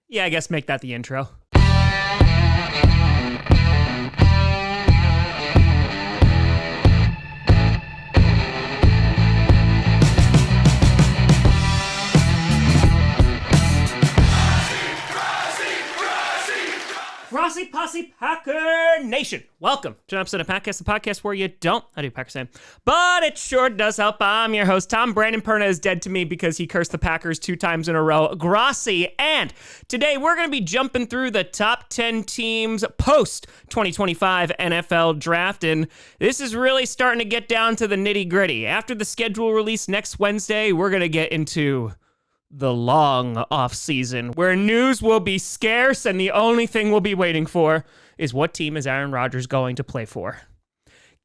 Yeah, I guess make that the intro. Grossi Posse Packer Nation. Welcome to an episode of Packcast, the podcast where you don't, I do Packers fan, but it sure does help. I'm your host, Tom. Brandon Perna is dead to me because he cursed the Packers 2 times in a row. Grossi, and today we're going to be jumping through the top 10 teams post-2025 NFL draft, and this is really starting to get down to the nitty-gritty. After the schedule release next Wednesday, we're going to get into the long offseason, where news will be scarce and the only thing we'll be waiting for is what team is Aaron Rodgers going to play for.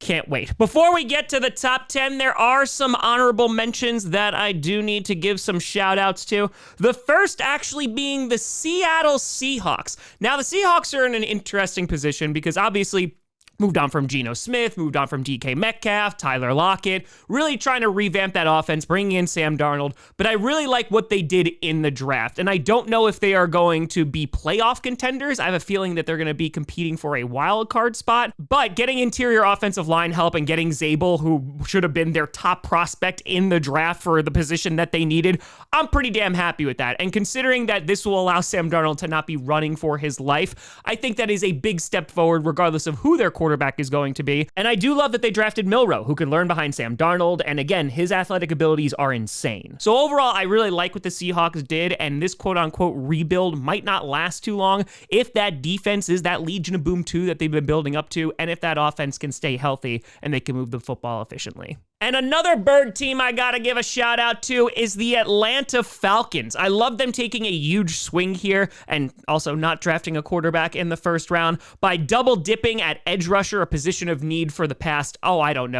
Can't wait. Before we get to the top 10, there are some honorable mentions that I do need to give some shout outs to. The first actually being the Seattle Seahawks. Now, the Seahawks are in an interesting position because obviously moved on from Geno Smith, moved on from DK Metcalf, Tyler Lockett, really trying to revamp that offense, bringing in Sam Darnold. But I really like what they did in the draft. And I don't know if they are going to be playoff contenders. I have a feeling that they're going to be competing for a wild card spot. But getting interior offensive line help and getting Zabel, who should have been their top prospect in the draft for the position that they needed, I'm pretty damn happy with that. And considering that this will allow Sam Darnold to not be running for his life, I think that is a big step forward regardless of who their quarterback is going to be. And I do love that they drafted Milroe, who can learn behind Sam Darnold. And again, his athletic abilities are insane. So overall, I really like what the Seahawks did. And this quote unquote rebuild might not last too long if that defense is that Legion of Boom 2 that they've been building up to. And if that offense can stay healthy and they can move the football efficiently. And another bird team I gotta give a shout out to is the Atlanta Falcons. I love them taking a huge swing here and also not drafting a quarterback in the first round by double dipping at edge rusher, a position of need for the past,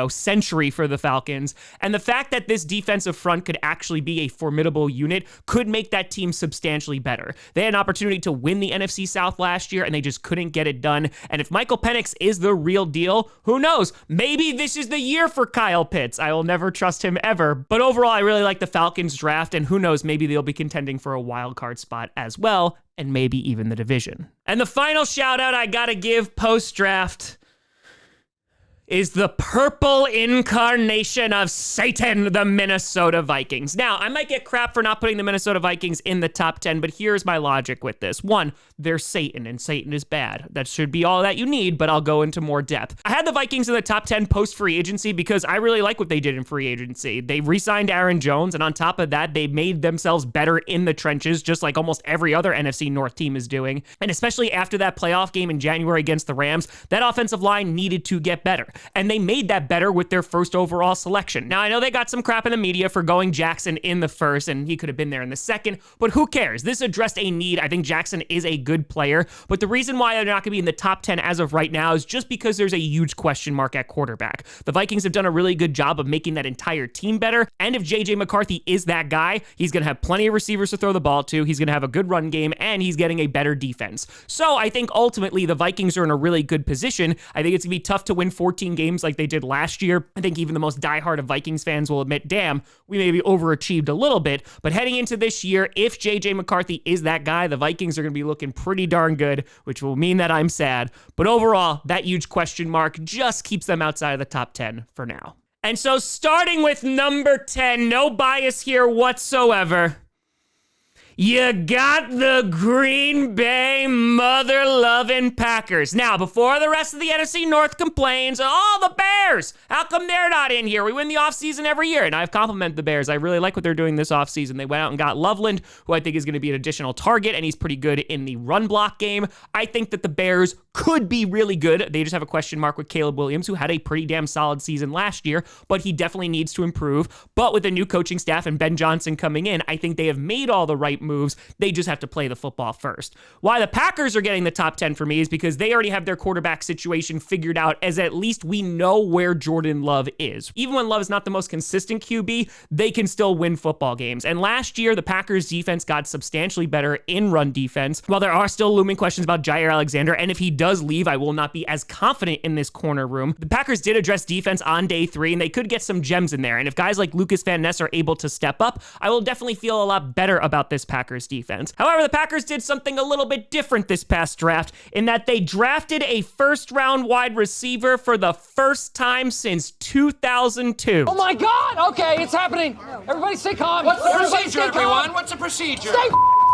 century for the Falcons. And the fact that this defensive front could actually be a formidable unit could make that team substantially better. They had an opportunity to win the NFC South last year and they just couldn't get it done. And if Michael Penix is the real deal, who knows? Maybe this is the year for Kyle Pitts. I will never trust him ever. But overall, I really like the Falcons draft, and who knows, maybe they'll be contending for a wild card spot as well, and maybe even the division. And the final shout out I gotta give post-draft is the purple incarnation of Satan, the Minnesota Vikings. Now, I might get crap for not putting the Minnesota Vikings in the top 10, but here's my logic with this. One, they're Satan, and Satan is bad. That should be all that you need, but I'll go into more depth. I had the Vikings in the top 10 post-free agency because I really like what they did in free agency. They re-signed Aaron Jones, and on top of that, they made themselves better in the trenches, just like almost every other NFC North team is doing. And especially after that playoff game in January against the Rams, that offensive line needed to get better. And they made that better with their first overall selection. Now, I know they got some crap in the media for going Jackson in the first, and he could have been there in the second, but who cares? This addressed a need. I think Jackson is a good player, but the reason why they're not going to be in the top 10 as of right now is just because there's a huge question mark at quarterback. The Vikings have done a really good job of making that entire team better, and if J.J. McCarthy is that guy, he's going to have plenty of receivers to throw the ball to, he's going to have a good run game, and he's getting a better defense. So I think ultimately the Vikings are in a really good position. I think it's going to be tough to win 14 games like they did last year. I think even the most diehard of Vikings fans will admit, damn, we maybe overachieved a little bit. But heading into this year, if J.J. McCarthy is that guy, the Vikings are going to be looking pretty darn good, which will mean that I'm sad. But overall, that huge question mark just keeps them outside of the top 10 for now. And so starting with number 10, no bias here whatsoever, you got the Green Bay mother-loving Packers. Now, before the rest of the NFC North complains, oh, the Bears, how come they're not in here? We win the offseason every year, and I've complimented the Bears. I really like what they're doing this offseason. They went out and got Loveland, who I think is going to be an additional target, and he's pretty good in the run block game. I think that the Bears could be really good. They just have a question mark with Caleb Williams, who had a pretty damn solid season last year, but he definitely needs to improve. But with the new coaching staff and Ben Johnson coming in, I think they have made all the right moves. They just have to play the football first. Why the Packers are getting the top 10 for me is because they already have their quarterback situation figured out, as at least we know where Jordan Love is. Even when Love is not the most consistent QB, they can still win football games. And last year, the Packers defense got substantially better in run defense. While there are still looming questions about Jair Alexander, and if he does leave, I will not be as confident in this corner room. The Packers did address defense on day 3, and they could get some gems in there. And if guys like Lucas Van Ness are able to step up, I will definitely feel a lot better about this Packers defense. However, the Packers did something a little bit different this past draft in that they drafted a first-round wide receiver for the first time since 2002. Oh my God! Okay, it's happening. Everybody stay calm. What's the procedure, everyone? What's the procedure? Stay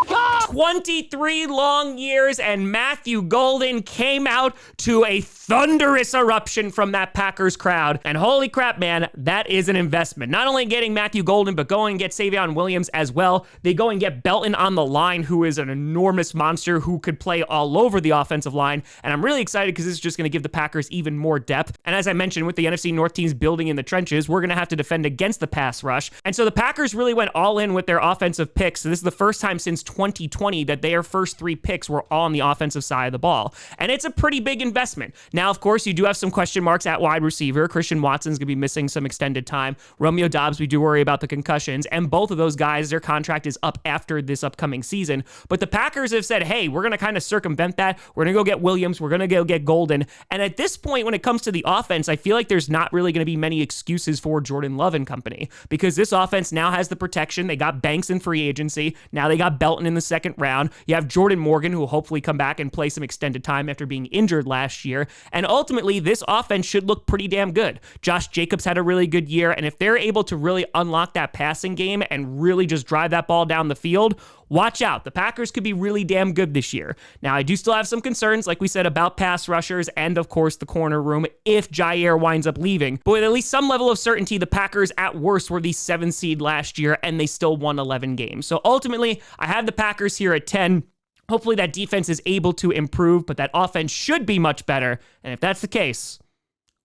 calm. 23 long years, and Matthew Golden came out to a thunderous eruption from that Packers crowd. And holy crap, man, that is an investment. Not only getting Matthew Golden, but going and get Savion Williams as well. They go and get Belton on the line, who is an enormous monster who could play all over the offensive line. And I'm really excited because this is just going to give the Packers even more depth. And as I mentioned, with the NFC North teams building in the trenches, we're going to have to defend against the pass rush. And so the Packers really went all in with their offensive picks. So this is the first time since 2020 that their first 3 picks were all on the offensive side of the ball. And it's a pretty big investment. Now, of course, you do have some question marks at wide receiver. Christian Watson's going to be missing some extended time. Romeo Doubs, we do worry about the concussions. And both of those guys, their contract is up after this upcoming season. But the Packers have said, hey, we're going to kind of circumvent that. We're going to go get Williams. We're going to go get Golden. And at this point, when it comes to the offense, I feel like there's not really going to be many excuses for Jordan Love and company, because this offense now has the protection. They got Banks in free agency. Now they got Belton in the second round. You have Jordan Morgan, who will hopefully come back and play some extended time after being injured last year. And ultimately, this offense should look pretty damn good. Josh Jacobs had a really good year, and if they're able to really unlock that passing game and really just drive that ball down the field, watch out. The Packers could be really damn good this year. Now, I do still have some concerns, like we said, about pass rushers and, of course, the corner room if Jair winds up leaving. But with at least some level of certainty, the Packers at worst were the 7th seed last year, and they still won 11 games. So ultimately, I have the Packers here at 10. Hopefully that defense is able to improve, but that offense should be much better. And if that's the case,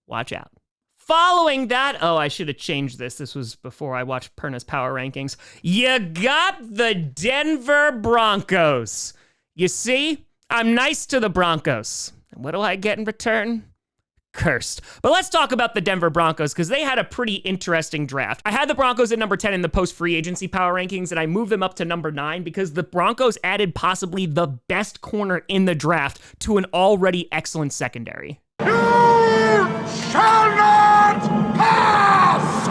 watch out. Following that, oh, I should have changed this. This was before I watched Perna's power rankings. You got the Denver Broncos. You see, I'm nice to the Broncos. And what do I get in return? Cursed. But let's talk about the Denver Broncos, because they had a pretty interesting draft. I had the Broncos at number 10 in the post-free agency power rankings, and I moved them up to number 9 because the Broncos added possibly the best corner in the draft to an already excellent secondary. You shall not pass!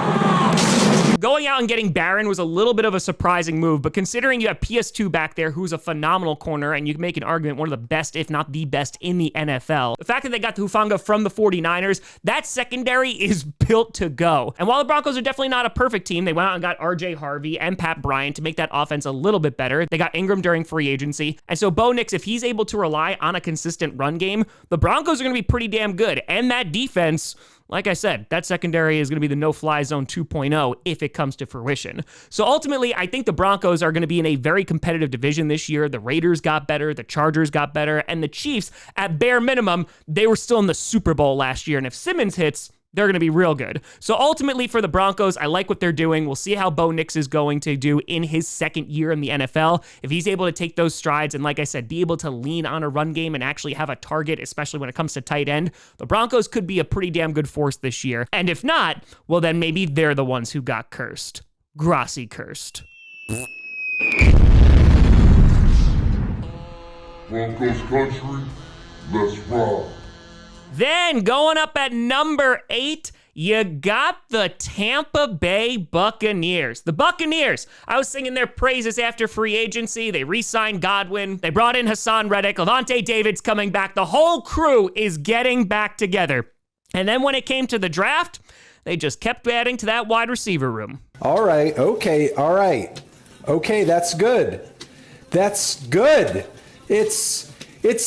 Going out and getting Barron was a little bit of a surprising move, but considering you have PS2 back there, who's a phenomenal corner, and you can make an argument one of the best, if not the best, in the NFL. The fact that they got Hufanga from the 49ers, that secondary is built to go. And while the Broncos are definitely not a perfect team, they went out and got RJ Harvey and Pat Bryant to make that offense a little bit better. They got Ingram during free agency. And so Bo Nix, if he's able to rely on a consistent run game, the Broncos are going to be pretty damn good. And that defense, like I said, that secondary is going to be the no-fly zone 2.0 if it comes to fruition. So ultimately, I think the Broncos are going to be in a very competitive division this year. The Raiders got better, the Chargers got better, and the Chiefs, at bare minimum, they were still in the Super Bowl last year. And if Simmons hits, they're going to be real good. So ultimately for the Broncos, I like what they're doing. We'll see how Bo Nix is going to do in his second year in the NFL. If he's able to take those strides and, like I said, be able to lean on a run game and actually have a target, especially when it comes to tight end, the Broncos could be a pretty damn good force this year. And if not, well, then maybe they're the ones who got cursed. Grossi cursed. Broncos country, let's rock. Then going up at number 8, you got the Tampa Bay Buccaneers. The Buccaneers, I was singing their praises after free agency. They re-signed Godwin. They brought in Hassan Reddick. Levante David's coming back. The whole crew is getting back together. And then when it came to the draft, they just kept adding to that wide receiver room. All right. Okay. All right. Okay. That's good. That's good. It's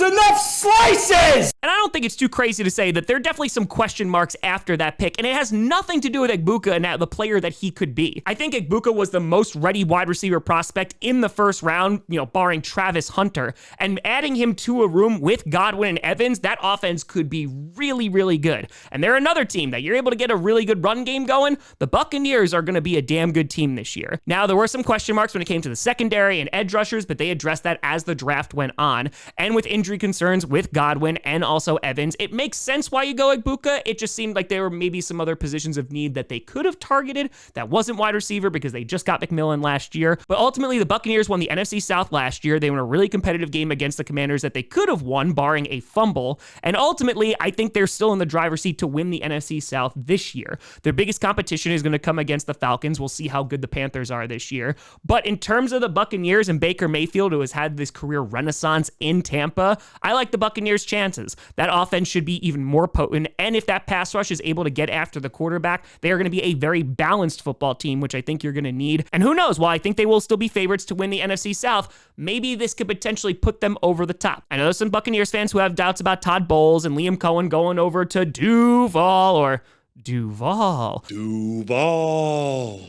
enough slices! And I don't think it's too crazy to say that there are definitely some question marks after that pick, and it has nothing to do with Egbuka and the player that he could be. I think Egbuka was the most ready wide receiver prospect in the first round, barring Travis Hunter, and adding him to a room with Godwin and Evans, that offense could be really, really good. And they're another team that you're able to get a really good run game going. The Buccaneers are going to be a damn good team this year. Now, there were some question marks when it came to the secondary and edge rushers, but they addressed that as the draft went on. And with injury concerns with Godwin and also Evans, it makes sense why you go Egbuka. It just seemed like there were maybe some other positions of need that they could have targeted that wasn't wide receiver because they just got McMillan last year. But ultimately, the Buccaneers won the NFC South last year. They won a really competitive game against the Commanders that they could have won, barring a fumble. And ultimately, I think they're still in the driver's seat to win the NFC South this year. Their biggest competition is going to come against the Falcons. We'll see how good the Panthers are this year. But in terms of the Buccaneers and Baker Mayfield, who has had this career renaissance in Tampa, I like the Buccaneers' chances. That offense should be even more potent, and if that pass rush is able to get after the quarterback, they are going to be a very balanced football team, which I think you're going to need. And who knows, while I think they will still be favorites to win the NFC South, maybe this could potentially put them over the top. I know there's some Buccaneers fans who have doubts about Todd Bowles and Liam Cohen going over to Duval.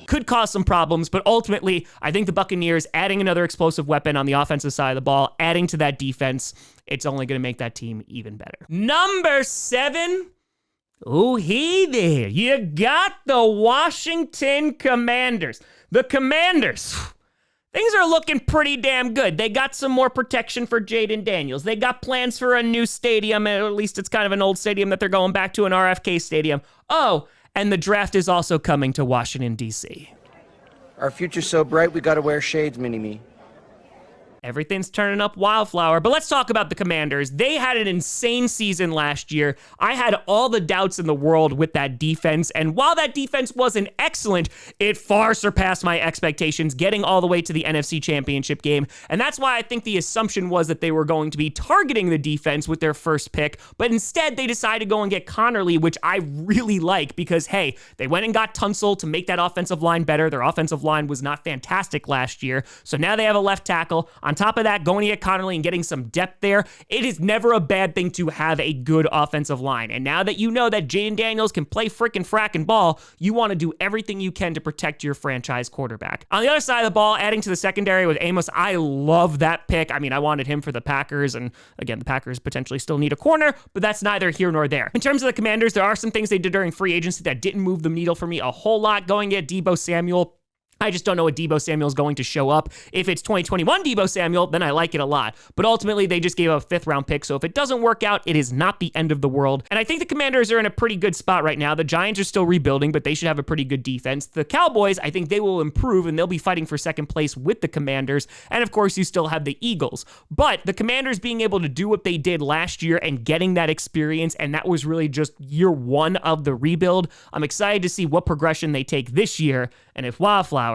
Could cause some problems, but ultimately, I think the Buccaneers adding another explosive weapon on the offensive side of the ball, adding to that defense, it's only going to make that team even better. Number 7. Oh, hey there. You got the Washington Commanders. The Commanders. Things are looking pretty damn good. They got some more protection for Jaden Daniels. They got plans for a new stadium, at least it's kind of an old stadium that they're going back to, an RFK stadium. Oh, and the draft is also coming to Washington, D.C. Our future's so bright, we gotta wear shades, Mini-Me. Everything's turning up wildflower. But let's talk about the Commanders. They had an insane season last year. I had all the doubts in the world with that defense. And while that defense wasn't excellent, it far surpassed my expectations, getting all the way to the NFC Championship game. And that's why I think the assumption was that they were going to be targeting the defense with their first pick. But instead, they decided to go and get Connerly, which I really like because, hey, they went and got Tunsil to make that offensive line better. Their offensive line was not fantastic last year. So now they have a left tackle. On top of that, going to get Connerly and getting some depth there, it is never a bad thing to have a good offensive line. And now that you know that Jaden Daniels can play frickin' frackin' ball, you want to do everything you can to protect your franchise quarterback. On the other side of the ball, adding to the secondary with Amos, I love that pick. I mean, I wanted him for the Packers, and again, the Packers potentially still need a corner, but that's neither here nor there. In terms of the Commanders, there are some things they did during free agency that didn't move the needle for me a whole lot. Going at Deebo Samuel, I just don't know what Deebo Samuel is going to show up. If it's 2021 Deebo Samuel, then I like it a lot. But ultimately, they just gave a 5th round pick. So if it doesn't work out, it is not the end of the world. And I think the Commanders are in a pretty good spot right now. The Giants are still rebuilding, but they should have a pretty good defense. The Cowboys, I think they will improve and they'll be fighting for second place with the Commanders. And of course, you still have the Eagles. But the Commanders being able to do what they did last year and getting that experience, and that was really just year 1 of the rebuild. I'm excited to see what progression they take this year and if Wildflower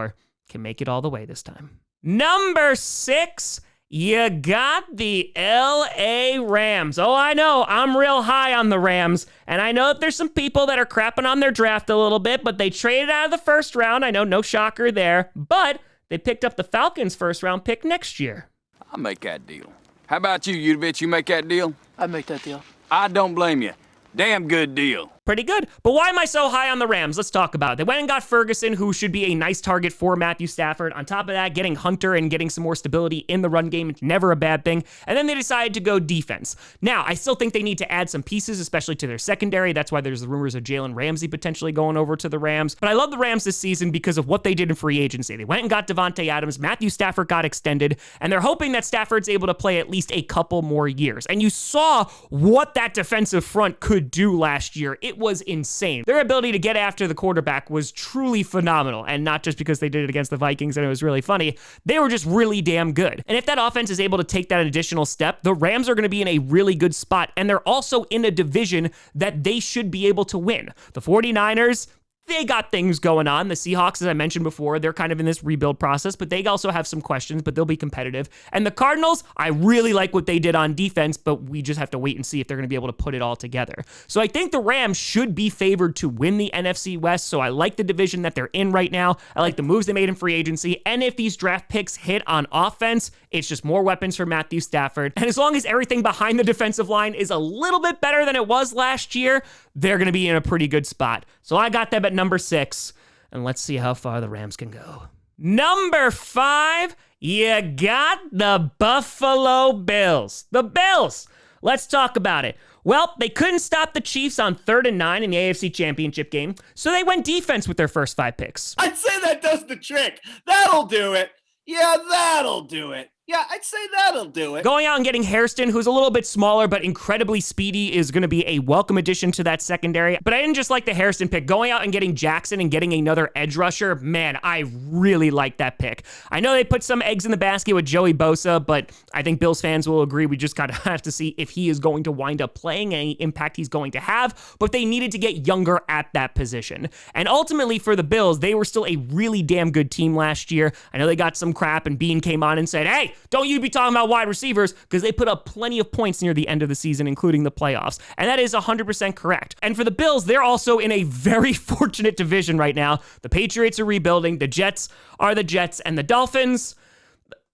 can make it all the way this time. Number 6, you got the LA Rams. Oh, I know, I'm real high on the Rams, and I know that there's some people that are crapping on their draft a little bit, but they traded out of the first round. I know, no shocker there, but they picked up the Falcons' first round pick next year. I'll make that deal. How about you, Udovich? You make that deal? I'd make that deal. I don't blame you. Damn good deal. Pretty good. But why am I so high on the Rams? Let's talk about it. They went and got Ferguson, who should be a nice target for Matthew Stafford. On top of that, getting Hunter and getting some more stability in the run game, never a bad thing. And then they decided to go defense. Now, I still think they need to add some pieces, especially to their secondary. That's why there's the rumors of Jalen Ramsey potentially going over to the Rams. But I love the Rams this season because of what they did in free agency. They went and got Devontae Adams. Matthew Stafford got extended, and they're hoping that Stafford's able to play at least a couple more years. And you saw what that defensive front could do last year. It was insane. Their ability to get after the quarterback was truly phenomenal, and not just because they did it against the Vikings and it was really funny. They were just really damn good. And if that offense is able to take that additional step, the Rams are going to be in a really good spot, and they're also in a division that they should be able to win. The 49ers, they got things going on. The Seahawks, as I mentioned before, they're kind of in this rebuild process, but they also have some questions, but they'll be competitive. And the Cardinals, I really like what they did on defense, but we just have to wait and see if they're going to be able to put it all together. So I think the Rams should be favored to win the NFC West, so I like the division that they're in right now. I like the moves they made in free agency, and if these draft picks hit on offense, it's just more weapons for Matthew Stafford. And as long as everything behind the defensive line is a little bit better than it was last year, they're going to be in a pretty good spot. So I got them at number 6, and let's see how far the Rams can go. Number 5, you got the Buffalo Bills. The Bills. Let's talk about it. Well, they couldn't stop the Chiefs on 3rd and 9 in the AFC Championship game, so they went defense with their first 5 picks. I'd say that does the trick. That'll do it. Yeah, that'll do it. Yeah, I'd say that'll do it. Going out and getting Hairston, who's a little bit smaller but incredibly speedy, is going to be a welcome addition to that secondary. But I didn't just like the Hairston pick. Going out and getting Jackson and getting another edge rusher, man, I really like that pick. I know they put some eggs in the basket with Joey Bosa, but I think Bills fans will agree we just kind of have to see if he is going to wind up playing, any impact he's going to have. But they needed to get younger at that position. And ultimately for the Bills, they were still a really damn good team last year. I know they got some crap, and Bean came on and said, hey, don't you be talking about wide receivers, because they put up plenty of points near the end of the season, including the playoffs. And that is 100% correct. And for the Bills, they're also in a very fortunate division right now. The Patriots are rebuilding, the Jets are the Jets, and the Dolphins,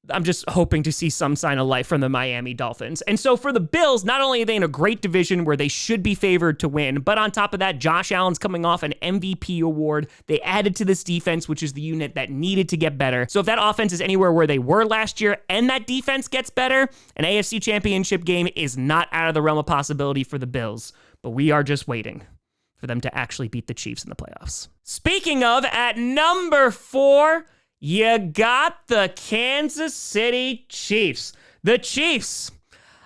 I'm just hoping to see some sign of life from the Miami Dolphins. And so for the Bills, not only are they in a great division where they should be favored to win, but on top of that, Josh Allen's coming off an MVP award. They added to this defense, which is the unit that needed to get better. So if that offense is anywhere where they were last year and that defense gets better, an AFC Championship game is not out of the realm of possibility for the Bills. But we are just waiting for them to actually beat the Chiefs in the playoffs. Speaking of, at number 4, you got the Kansas City Chiefs. The Chiefs,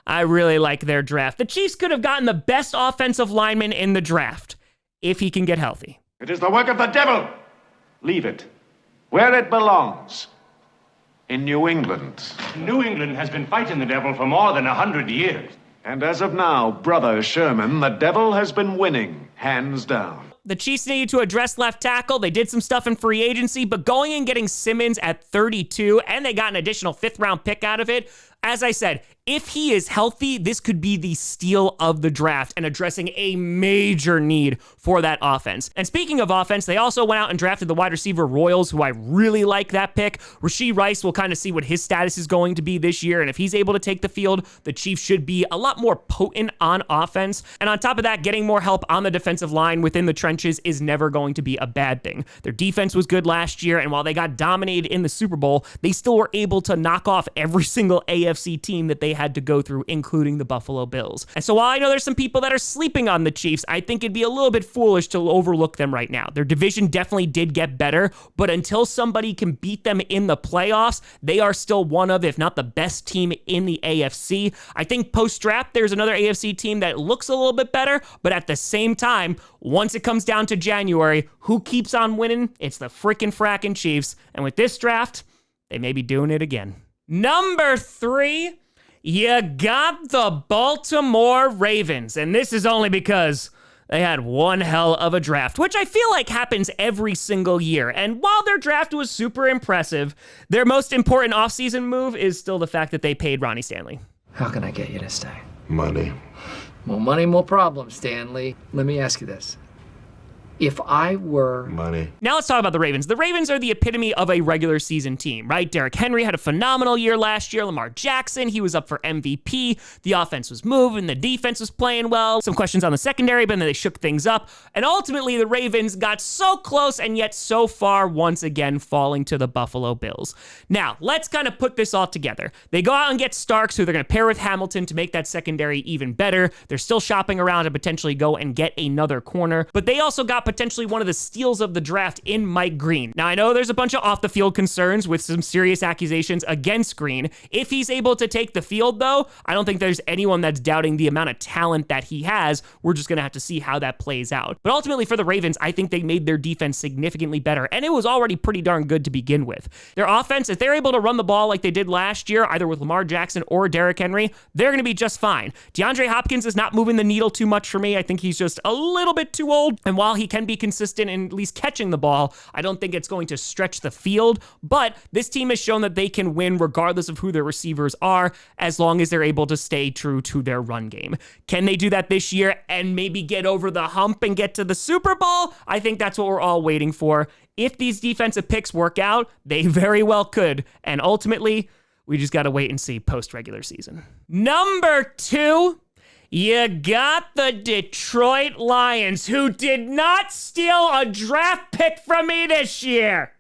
I really like their draft. The Chiefs could have gotten the best offensive lineman in the draft if he can get healthy. It is the work of the devil. Leave it where it belongs, in New England. New England has been fighting the devil for more than 100 years. And as of now, Brother Sherman, the devil has been winning, hands down. The Chiefs needed to address left tackle. They did some stuff in free agency, but going and getting Simmons at 32, and they got an additional 5th-round pick out of it. As I said, if he is healthy, this could be the steal of the draft and addressing a major need for that offense. And speaking of offense, they also went out and drafted the wide receiver Royals, who I really like that pick. Rashee Rice, will kind of see what his status is going to be this year, and if he's able to take the field, the Chiefs should be a lot more potent on offense. And on top of that, getting more help on the defensive line within the trenches is never going to be a bad thing. Their defense was good last year, and while they got dominated in the Super Bowl, they still were able to knock off every single AFC team that they had to go through, including the Buffalo Bills. And so while I know there's some people that are sleeping on the Chiefs, I think it'd be a little bit foolish to overlook them right now. Their division definitely did get better, but until somebody can beat them in the playoffs, they are still one of, if not the best team in the AFC. I think post-draft, there's another AFC team that looks a little bit better, but at the same time, once it comes down to January, who keeps on winning? It's the freaking fracking Chiefs. And with this draft, they may be doing it again. Number 3, you got the Baltimore Ravens. And this is only because they had one hell of a draft, which I feel like happens every single year. And while their draft was super impressive, their most important offseason move is still the fact that they paid Ronnie Stanley. How can I get you to stay? Money. More money, more problems, Stanley. Let me ask you this. If I were... Money. Now let's talk about the Ravens. The Ravens are the epitome of a regular season team, right? Derrick Henry had a phenomenal year last year. Lamar Jackson, he was up for MVP. The offense was moving. The defense was playing well. Some questions on the secondary, but then they shook things up. And ultimately, the Ravens got so close and yet so far, once again, falling to the Buffalo Bills. Now, let's kind of put this all together. They go out and get Starks, who they're going to pair with Hamilton to make that secondary even better. They're still shopping around to potentially go and get another corner. But they also got potentially one of the steals of the draft in Mike Green. Now, I know there's a bunch of off-the-field concerns with some serious accusations against Green. If he's able to take the field, though, I don't think there's anyone that's doubting the amount of talent that he has. We're just going to have to see how that plays out. But ultimately, for the Ravens, I think they made their defense significantly better, and it was already pretty darn good to begin with. Their offense, if they're able to run the ball like they did last year, either with Lamar Jackson or Derrick Henry, they're going to be just fine. DeAndre Hopkins is not moving the needle too much for me. I think he's just a little bit too old, and while he can can be consistent in at least catching the ball. I don't think it's going to stretch the field, but this team has shown that they can win regardless of who their receivers are, as long as they're able to stay true to their run game. Can they do that this year and maybe get over the hump and get to the Super Bowl? I think that's what we're all waiting for. If these defensive picks work out, they very well could. And ultimately, we just got to wait and see post-regular season. Number 2, you got the Detroit Lions, who did not steal a draft pick from me this year.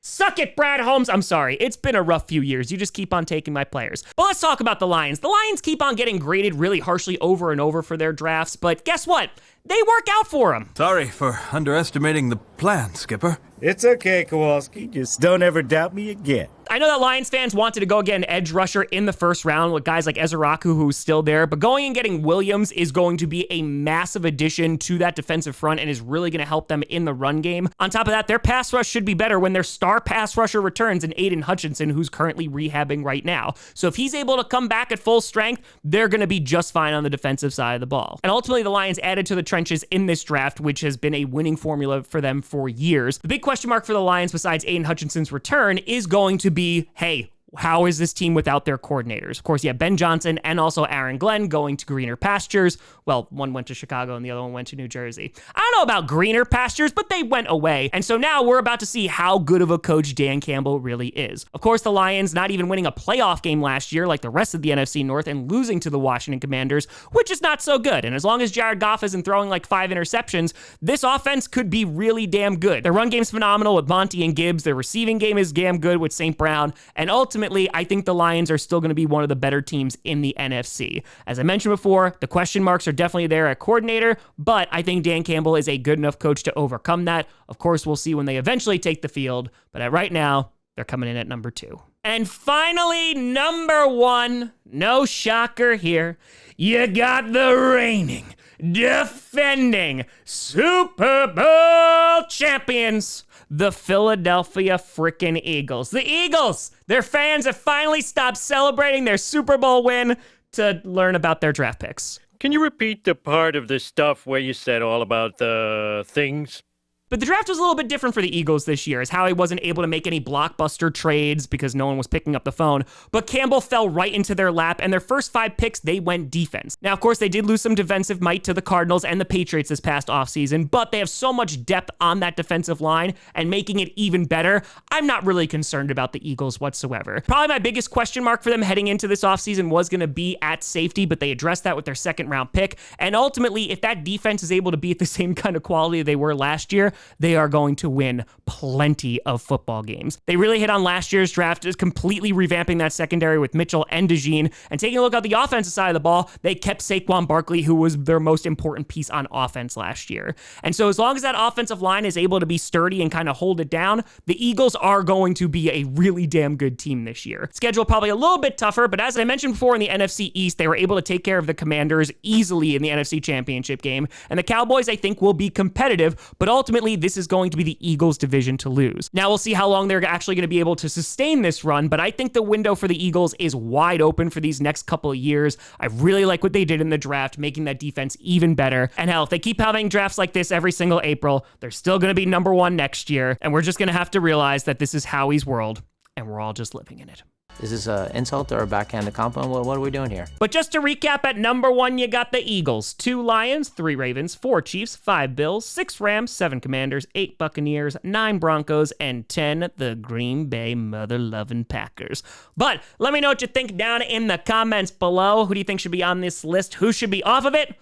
Suck it, Brad Holmes. I'm sorry. It's been a rough few years. You just keep on taking my players. But let's talk about the Lions. The Lions keep on getting graded really harshly over and over for their drafts, but guess what? They work out for them. Sorry for underestimating the plan, Skipper. It's okay, Kowalski. Just don't ever doubt me again. I know that Lions fans wanted to go get an edge rusher in the first round with guys like Ezraku, who's still there, but going and getting Williams is going to be a massive addition to that defensive front and is really going to help them in the run game. On top of that, their pass rush should be better when their star pass rusher returns in Aiden Hutchinson, who's currently rehabbing right now. So if he's able to come back at full strength, they're going to be just fine on the defensive side of the ball. And ultimately, the Lions added to the trenches in this draft, which has been a winning formula for them for years. The big question mark for the Lions, besides Aiden Hutchinson's return, is going to be, hey, how is this team without their coordinators? Of course, you have Ben Johnson and also Aaron Glenn going to greener pastures. Well, one went to Chicago and the other one went to New Jersey. I don't know about greener pastures, but they went away. And so now we're about to see how good of a coach Dan Campbell really is. Of course, the Lions not even winning a playoff game last year like the rest of the NFC North and losing to the Washington Commanders, which is not so good. And as long as Jared Goff isn't throwing like 5 interceptions, this offense could be really damn good. Their run game's phenomenal with Monty and Gibbs. Their receiving game is damn good with St. Brown. And ultimately, I think the Lions are still going to be one of the better teams in the NFC. As I mentioned before, the question marks are definitely there at coordinator, but I think Dan Campbell is a good enough coach to overcome that. Of course, we'll see when they eventually take the field, but right now, they're coming in at number 2. And finally, number 1, no shocker here, you got the reigning, defending Super Bowl champions, the Philadelphia frickin' Eagles. The Eagles, their fans have finally stopped celebrating their Super Bowl win to learn about their draft picks. Can you repeat the part of this stuff where you said all about the things? But the draft was a little bit different for the Eagles this year, as Howie wasn't able to make any blockbuster trades because no one was picking up the phone. But Campbell fell right into their lap, and their first 5 picks, they went defense. Now, of course, they did lose some defensive might to the Cardinals and the Patriots this past offseason, but they have so much depth on that defensive line and making it even better. I'm not really concerned about the Eagles whatsoever. Probably my biggest question mark for them heading into this offseason was going to be at safety, but they addressed that with their 2nd-round pick. And ultimately, if that defense is able to be at the same kind of quality they were last year, they are going to win plenty of football games. They really hit on last year's draft, just completely revamping that secondary with Mitchell and DeJean. And taking a look at the offensive side of the ball, they kept Saquon Barkley, who was their most important piece on offense last year. And so as long as that offensive line is able to be sturdy and kind of hold it down, the Eagles are going to be a really damn good team this year. Schedule probably a little bit tougher, but as I mentioned before in the NFC East, they were able to take care of the Commanders easily in the NFC Championship game. And the Cowboys, I think, will be competitive, but ultimately this is going to be the Eagles division to lose. Now we'll see how long they're actually going to be able to sustain this run, but I think the window for the Eagles is wide open for these next couple of years. I really like what they did in the draft, making that defense even better. And hell, if they keep having drafts like this every single April, they're still going to be number 1 next year. And we're just going to have to realize that this is Howie's world and we're all just living in it. Is this an insult or a backhanded compliment? What are we doing here? But just to recap, at number 1, you got the Eagles, 2 Lions, 3 Ravens, 4 Chiefs, 5 Bills, 6 Rams, 7 Commanders, 8 Buccaneers, 9 Broncos, and 10 the Green Bay mother-loving Packers. But let me know what you think down in the comments below. Who do you think should be on this list? Who should be off of it?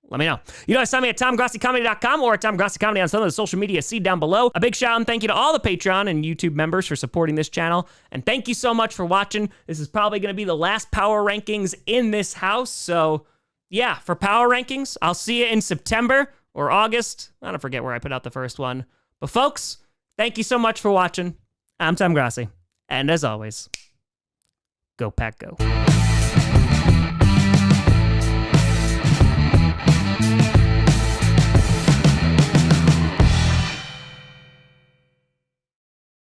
Let me know. You know, find me at TomGrossiComedy.com or at Tom Grossi Comedy on some of the social media feed down below. A big shout out and thank you to all the Patreon and YouTube members for supporting this channel. And thank you so much for watching. This is probably going to be the last power rankings in this house. So yeah, for power rankings, I'll see you in September or August. I don't forget where I put out the first one. But folks, thank you so much for watching. I'm Tom Grossi. And as always, go Pack Go.